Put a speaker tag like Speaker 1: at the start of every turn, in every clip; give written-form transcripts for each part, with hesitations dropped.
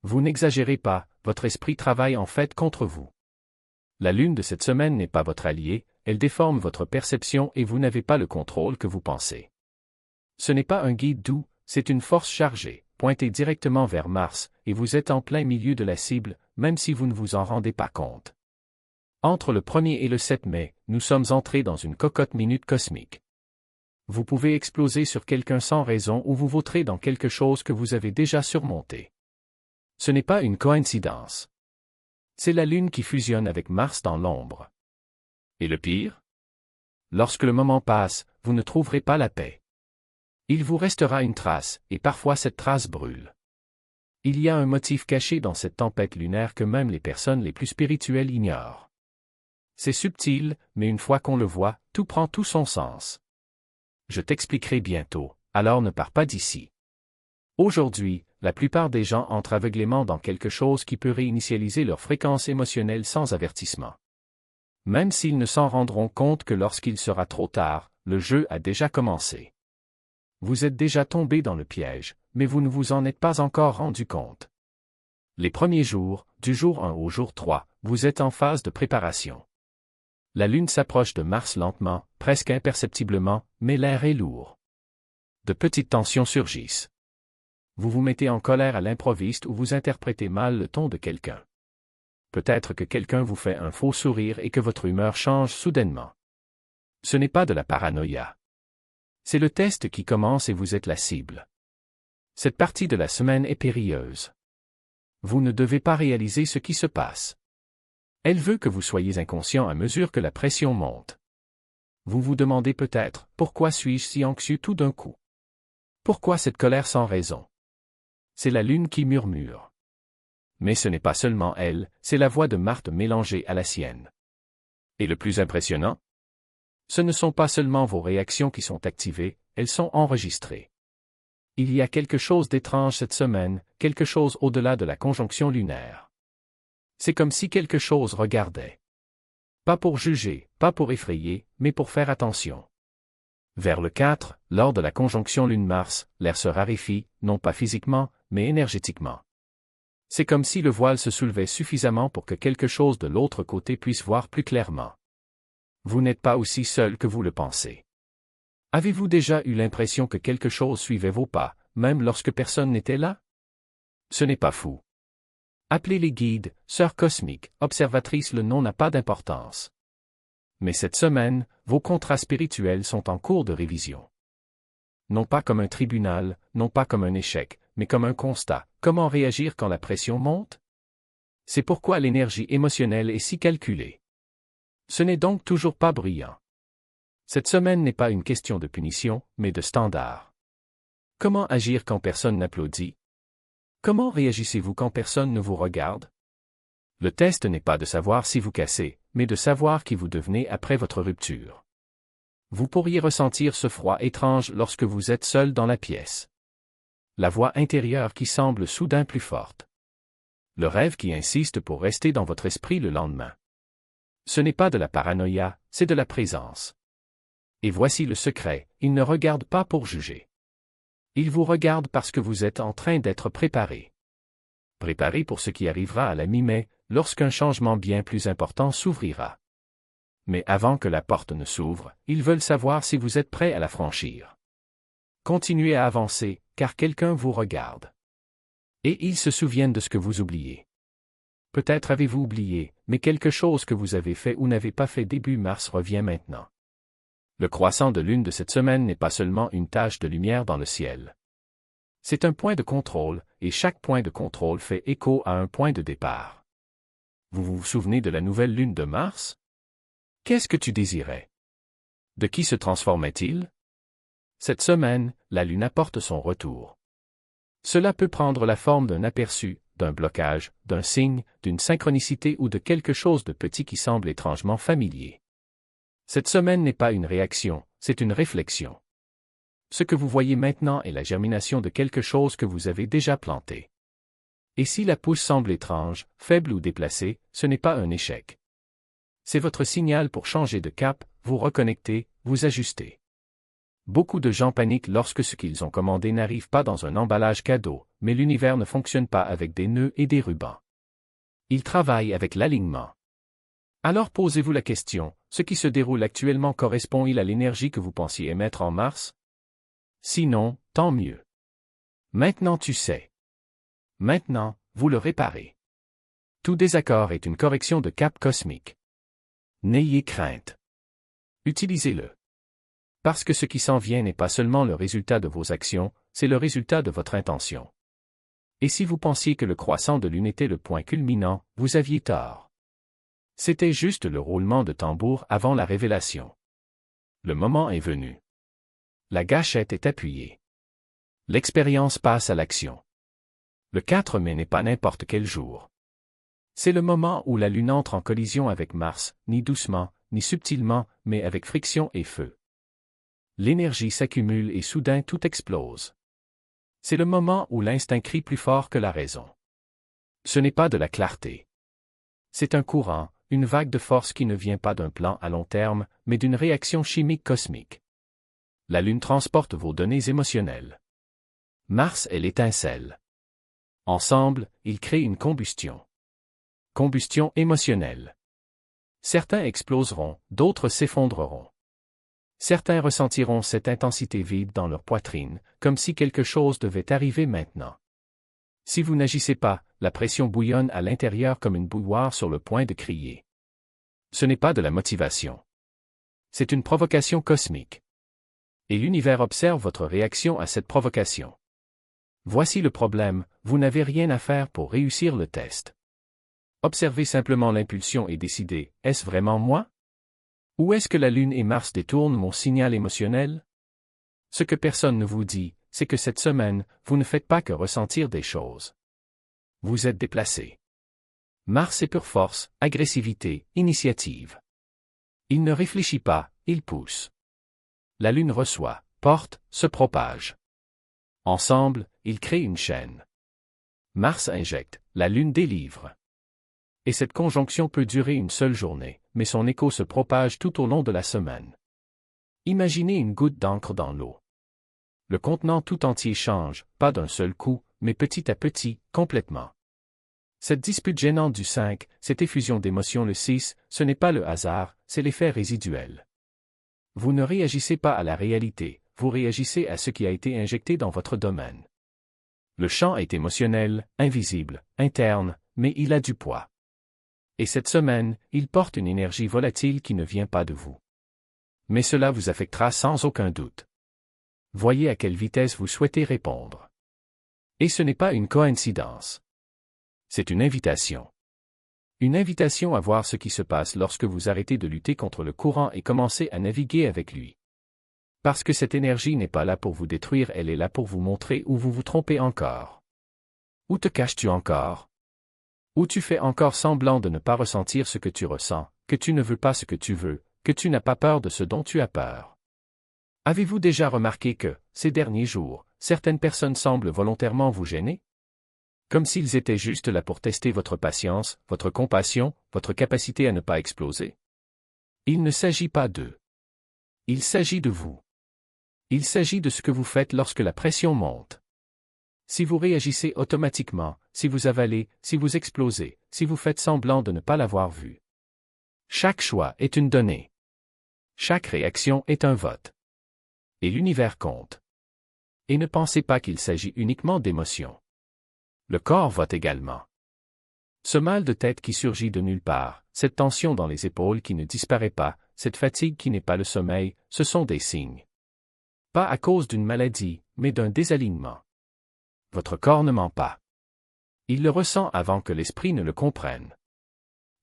Speaker 1: Vous n'exagérez pas, votre esprit travaille en fait contre vous. La lune de cette semaine n'est pas votre allié, elle déforme votre perception et vous n'avez pas le contrôle que vous pensez. Ce n'est pas un guide doux, c'est une force chargée, pointée directement vers Mars, et vous êtes en plein milieu de la cible, même si vous ne vous en rendez pas compte. Entre le 1er et le 7 mai, nous sommes entrés dans une cocotte minute cosmique. Vous pouvez exploser sur quelqu'un sans raison ou vous vautrez dans quelque chose que vous avez déjà surmonté. Ce n'est pas une coïncidence. C'est la Lune qui fusionne avec Mars dans l'ombre. Et le pire? Lorsque le moment passe, vous ne trouverez pas la paix. Il vous restera une trace, et parfois cette trace brûle. Il y a un motif caché dans cette tempête lunaire que même les personnes les plus spirituelles ignorent. C'est subtil, mais une fois qu'on le voit, tout prend tout son sens. Je t'expliquerai bientôt, alors ne pars pas d'ici. Aujourd'hui, la plupart des gens entrent aveuglément dans quelque chose qui peut réinitialiser leur fréquence émotionnelle sans avertissement. Même s'ils ne s'en rendront compte que lorsqu'il sera trop tard, le jeu a déjà commencé. Vous êtes déjà tombé dans le piège, mais vous ne vous en êtes pas encore rendu compte. Les premiers jours, du jour 1 au jour 3, vous êtes en phase de préparation. La Lune s'approche de Mars lentement, presque imperceptiblement, mais l'air est lourd. De petites tensions surgissent. Vous vous mettez en colère à l'improviste ou vous interprétez mal le ton de quelqu'un. Peut-être que quelqu'un vous fait un faux sourire et que votre humeur change soudainement. Ce n'est pas de la paranoïa. C'est le test qui commence et vous êtes la cible. Cette partie de la semaine est périlleuse. Vous ne devez pas réaliser ce qui se passe. Elle veut que vous soyez inconscient à mesure que la pression monte. Vous vous demandez peut-être, pourquoi suis-je si anxieux tout d'un coup? Pourquoi cette colère sans raison? C'est la Lune qui murmure. Mais ce n'est pas seulement elle, c'est la voix de Marthe mélangée à la sienne. Et le plus impressionnant? Ce ne sont pas seulement vos réactions qui sont activées, elles sont enregistrées. Il y a quelque chose d'étrange cette semaine, quelque chose au-delà de la conjonction lunaire. C'est comme si quelque chose regardait. Pas pour juger, pas pour effrayer, mais pour faire attention. Vers le 4, lors de la conjonction Lune-Mars, l'air se raréfie, non pas physiquement, mais énergétiquement. C'est comme si le voile se soulevait suffisamment pour que quelque chose de l'autre côté puisse voir plus clairement. Vous n'êtes pas aussi seul que vous le pensez. Avez-vous déjà eu l'impression que quelque chose suivait vos pas, même lorsque personne n'était là? Ce n'est pas fou. Appelez les guides, sœurs cosmiques, observatrices, le nom n'a pas d'importance. Mais cette semaine, vos contrats spirituels sont en cours de révision. Non pas comme un tribunal, non pas comme un échec, mais comme un constat. Comment réagir quand la pression monte? C'est pourquoi l'énergie émotionnelle est si calculée. Ce n'est donc toujours pas brillant. Cette semaine n'est pas une question de punition, mais de standard. Comment agir quand personne n'applaudit? Comment réagissez-vous quand personne ne vous regarde? Le test n'est pas de savoir si vous cassez, mais de savoir qui vous devenez après votre rupture. Vous pourriez ressentir ce froid étrange lorsque vous êtes seul dans la pièce. La voix intérieure qui semble soudain plus forte. Le rêve qui insiste pour rester dans votre esprit le lendemain. Ce n'est pas de la paranoïa, c'est de la présence. Et voici le secret, il ne regarde pas pour juger. Il vous regarde parce que vous êtes en train d'être préparé. Préparé pour ce qui arrivera à la mi-mai, lorsqu'un changement bien plus important s'ouvrira. Mais avant que la porte ne s'ouvre, ils veulent savoir si vous êtes prêt à la franchir. Continuez à avancer, car quelqu'un vous regarde. Et ils se souviennent de ce que vous oubliez. Peut-être avez-vous oublié, mais quelque chose que vous avez fait ou n'avez pas fait début mars revient maintenant. Le croissant de lune de cette semaine n'est pas seulement une tache de lumière dans le ciel. C'est un point de contrôle, et chaque point de contrôle fait écho à un point de départ. Vous vous souvenez de la nouvelle lune de Mars? Qu'est-ce que tu désirais? De qui se transformait-il? Cette semaine, la lune apporte son retour. Cela peut prendre la forme d'un aperçu, d'un blocage, d'un signe, d'une synchronicité ou de quelque chose de petit qui semble étrangement familier. Cette semaine n'est pas une réaction, c'est une réflexion. Ce que vous voyez maintenant est la germination de quelque chose que vous avez déjà planté. Et si la pousse semble étrange, faible ou déplacée, ce n'est pas un échec. C'est votre signal pour changer de cap, vous reconnecter, vous ajuster. Beaucoup de gens paniquent lorsque ce qu'ils ont commandé n'arrive pas dans un emballage cadeau, mais l'univers ne fonctionne pas avec des nœuds et des rubans. Il travaille avec l'alignement. Alors posez-vous la question, ce qui se déroule actuellement correspond-il à l'énergie que vous pensiez émettre en mars? Sinon, tant mieux. Maintenant tu sais. Maintenant, vous le réparez. Tout désaccord est une correction de cap cosmique. N'ayez crainte. Utilisez-le. Parce que ce qui s'en vient n'est pas seulement le résultat de vos actions, c'est le résultat de votre intention. Et si vous pensiez que le croissant de lune était le point culminant, vous aviez tort. C'était juste le roulement de tambour avant la révélation. Le moment est venu. La gâchette est appuyée. L'expérience passe à l'action. Le 4 mai n'est pas n'importe quel jour. C'est le moment où la Lune entre en collision avec Mars, ni doucement, ni subtilement, mais avec friction et feu. L'énergie s'accumule et soudain tout explose. C'est le moment où l'instinct crie plus fort que la raison. Ce n'est pas de la clarté. C'est un courant, une vague de force qui ne vient pas d'un plan à long terme, mais d'une réaction chimique cosmique. La Lune transporte vos données émotionnelles. Mars est l'étincelle. Ensemble, ils créent une combustion. Combustion émotionnelle. Certains exploseront, d'autres s'effondreront. Certains ressentiront cette intensité vide dans leur poitrine, comme si quelque chose devait arriver maintenant. Si vous n'agissez pas, la pression bouillonne à l'intérieur comme une bouilloire sur le point de crier. Ce n'est pas de la motivation. C'est une provocation cosmique. Et l'univers observe votre réaction à cette provocation. Voici le problème, vous n'avez rien à faire pour réussir le test. Observez simplement l'impulsion et décidez, est-ce vraiment moi? Ou est-ce que la Lune et Mars détournent mon signal émotionnel? Ce que personne ne vous dit, c'est que cette semaine, vous ne faites pas que ressentir des choses. Vous êtes déplacé. Mars est pure force, agressivité, initiative. Il ne réfléchit pas, il pousse. La Lune reçoit, porte, se propage. Ensemble, ils créent une chaîne. Mars injecte, la Lune délivre. Et cette conjonction peut durer une seule journée, mais son écho se propage tout au long de la semaine. Imaginez une goutte d'encre dans l'eau. Le contenant tout entier change, pas d'un seul coup, mais petit à petit, complètement. Cette dispute gênante du 5, cette effusion d'émotions le 6, ce n'est pas le hasard, c'est l'effet résiduel. Vous ne réagissez pas à la réalité, vous réagissez à ce qui a été injecté dans votre domaine. Le champ est émotionnel, invisible, interne, mais il a du poids. Et cette semaine, il porte une énergie volatile qui ne vient pas de vous. Mais cela vous affectera sans aucun doute. Voyez à quelle vitesse vous souhaitez répondre. Et ce n'est pas une coïncidence. C'est une invitation. Une invitation à voir ce qui se passe lorsque vous arrêtez de lutter contre le courant et commencez à naviguer avec lui. Parce que cette énergie n'est pas là pour vous détruire, elle est là pour vous montrer où vous vous trompez encore. Où te caches-tu encore? Où tu fais encore semblant de ne pas ressentir ce que tu ressens, que tu ne veux pas ce que tu veux, que tu n'as pas peur de ce dont tu as peur. Avez-vous déjà remarqué que, ces derniers jours, certaines personnes semblent volontairement vous gêner? Comme s'ils étaient juste là pour tester votre patience, votre compassion, votre capacité à ne pas exploser. Il ne s'agit pas d'eux. Il s'agit de vous. Il s'agit de ce que vous faites lorsque la pression monte. Si vous réagissez automatiquement, si vous avalez, si vous explosez, si vous faites semblant de ne pas l'avoir vu. Chaque choix est une donnée. Chaque réaction est un vote. Et l'univers compte. Et ne pensez pas qu'il s'agit uniquement d'émotions. Le corps vote également. Ce mal de tête qui surgit de nulle part, cette tension dans les épaules qui ne disparaît pas, cette fatigue qui n'est pas le sommeil, ce sont des signes. Pas à cause d'une maladie, mais d'un désalignement. Votre corps ne ment pas. Il le ressent avant que l'esprit ne le comprenne.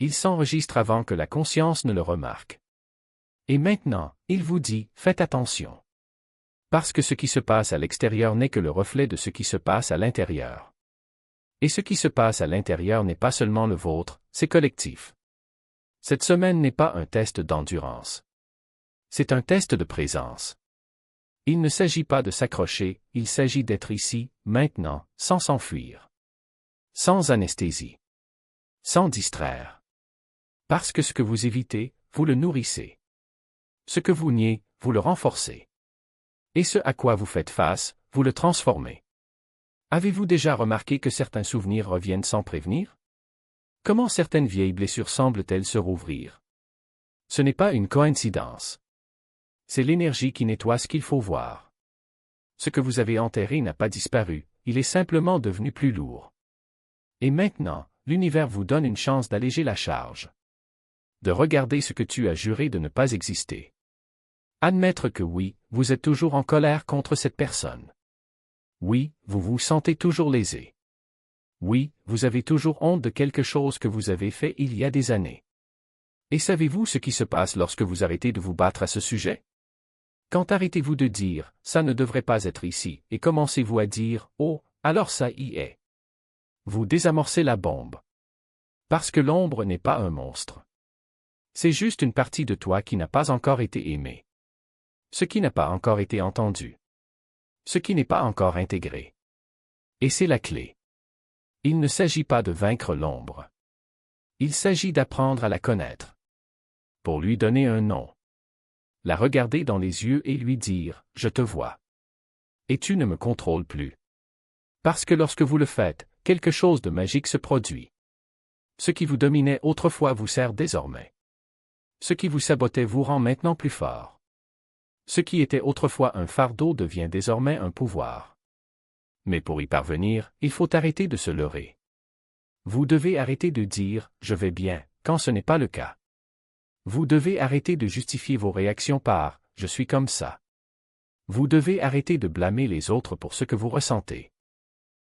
Speaker 1: Il s'enregistre avant que la conscience ne le remarque. Et maintenant, il vous dit, faites attention. Parce que ce qui se passe à l'extérieur n'est que le reflet de ce qui se passe à l'intérieur. Et ce qui se passe à l'intérieur n'est pas seulement le vôtre, c'est collectif. Cette semaine n'est pas un test d'endurance. C'est un test de présence. Il ne s'agit pas de s'accrocher, il s'agit d'être ici, maintenant, sans s'enfuir. Sans anesthésie. Sans distraire. Parce que ce que vous évitez, vous le nourrissez. Ce que vous niez, vous le renforcez. Et ce à quoi vous faites face, vous le transformez. Avez-vous déjà remarqué que certains souvenirs reviennent sans prévenir? Comment certaines vieilles blessures semblent-elles se rouvrir? Ce n'est pas une coïncidence. C'est l'énergie qui nettoie ce qu'il faut voir. Ce que vous avez enterré n'a pas disparu, il est simplement devenu plus lourd. Et maintenant, l'univers vous donne une chance d'alléger la charge. De regarder ce que tu as juré de ne pas exister. Admettre que oui, vous êtes toujours en colère contre cette personne. Oui, vous vous sentez toujours lésé. Oui, vous avez toujours honte de quelque chose que vous avez fait il y a des années. Et savez-vous ce qui se passe lorsque vous arrêtez de vous battre à ce sujet? Quand arrêtez-vous de dire « ça ne devrait pas être ici » et commencez-vous à dire « oh, alors ça y est ». Vous désamorcez la bombe. Parce que l'ombre n'est pas un monstre. C'est juste une partie de toi qui n'a pas encore été aimée. Ce qui n'a pas encore été entendu. Ce qui n'est pas encore intégré. Et c'est la clé. Il ne s'agit pas de vaincre l'ombre. Il s'agit d'apprendre à la connaître. Pour lui donner un nom. La regarder dans les yeux et lui dire « je te vois ». Et tu ne me contrôles plus. Parce que lorsque vous le faites, quelque chose de magique se produit. Ce qui vous dominait autrefois vous sert désormais. Ce qui vous sabotait vous rend maintenant plus fort. Ce qui était autrefois un fardeau devient désormais un pouvoir. Mais pour y parvenir, il faut arrêter de se leurrer. Vous devez arrêter de dire « je vais bien » quand ce n'est pas le cas. Vous devez arrêter de justifier vos réactions par « je suis comme ça ». Vous devez arrêter de blâmer les autres pour ce que vous ressentez.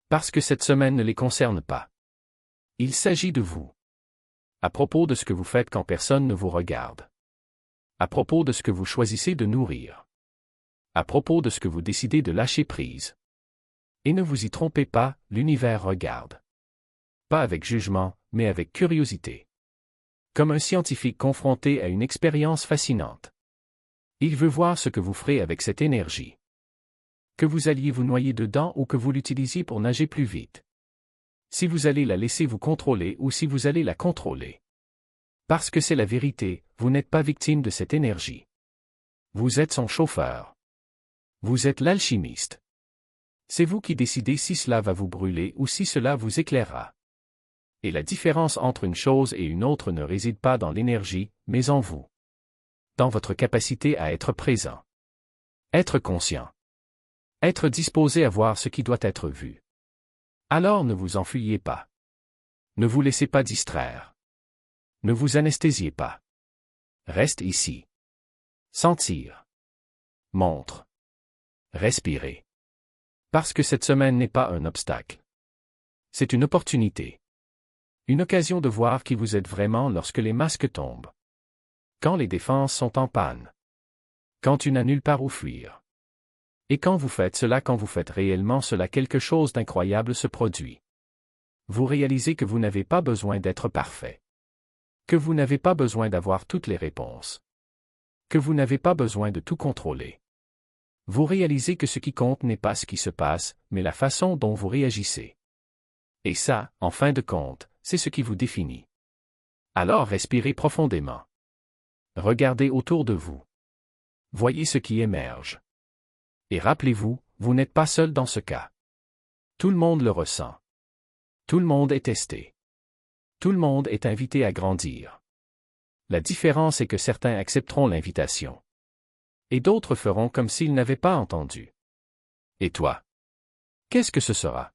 Speaker 1: Parce que cette semaine ne les concerne pas. Il s'agit de vous. À propos de ce que vous faites quand personne ne vous regarde. À propos de ce que vous choisissez de nourrir. À propos de ce que vous décidez de lâcher prise. Et ne vous y trompez pas, l'univers regarde. Pas avec jugement, mais avec curiosité. Comme un scientifique confronté à une expérience fascinante. Il veut voir ce que vous ferez avec cette énergie. Que vous alliez vous noyer dedans ou que vous l'utilisiez pour nager plus vite. Si vous allez la laisser vous contrôler ou si vous allez la contrôler. Parce que c'est la vérité, vous n'êtes pas victime de cette énergie. Vous êtes son chauffeur. Vous êtes l'alchimiste. C'est vous qui décidez si cela va vous brûler ou si cela vous éclairera. Et la différence entre une chose et une autre ne réside pas dans l'énergie, mais en vous. Dans votre capacité à être présent. Être conscient. Être disposé à voir ce qui doit être vu. Alors ne vous enfuyez pas. Ne vous laissez pas distraire. Ne vous anesthésiez pas. Reste ici. Sentir. Montre. Respirer. Parce que cette semaine n'est pas un obstacle. C'est une opportunité. Une occasion de voir qui vous êtes vraiment lorsque les masques tombent. Quand les défenses sont en panne. Quand tu n'as nulle part où fuir. Et quand vous faites cela, quand vous faites réellement cela, quelque chose d'incroyable se produit. Vous réalisez que vous n'avez pas besoin d'être parfait. Que vous n'avez pas besoin d'avoir toutes les réponses. Que vous n'avez pas besoin de tout contrôler. Vous réalisez que ce qui compte n'est pas ce qui se passe, mais la façon dont vous réagissez. Et ça, en fin de compte, c'est ce qui vous définit. Alors respirez profondément. Regardez autour de vous. Voyez ce qui émerge. Et rappelez-vous, vous n'êtes pas seul dans ce cas. Tout le monde le ressent. Tout le monde est testé. Tout le monde est invité à grandir. La différence est que certains accepteront l'invitation. Et d'autres feront comme s'ils n'avaient pas entendu. Et toi? Qu'est-ce que ce sera?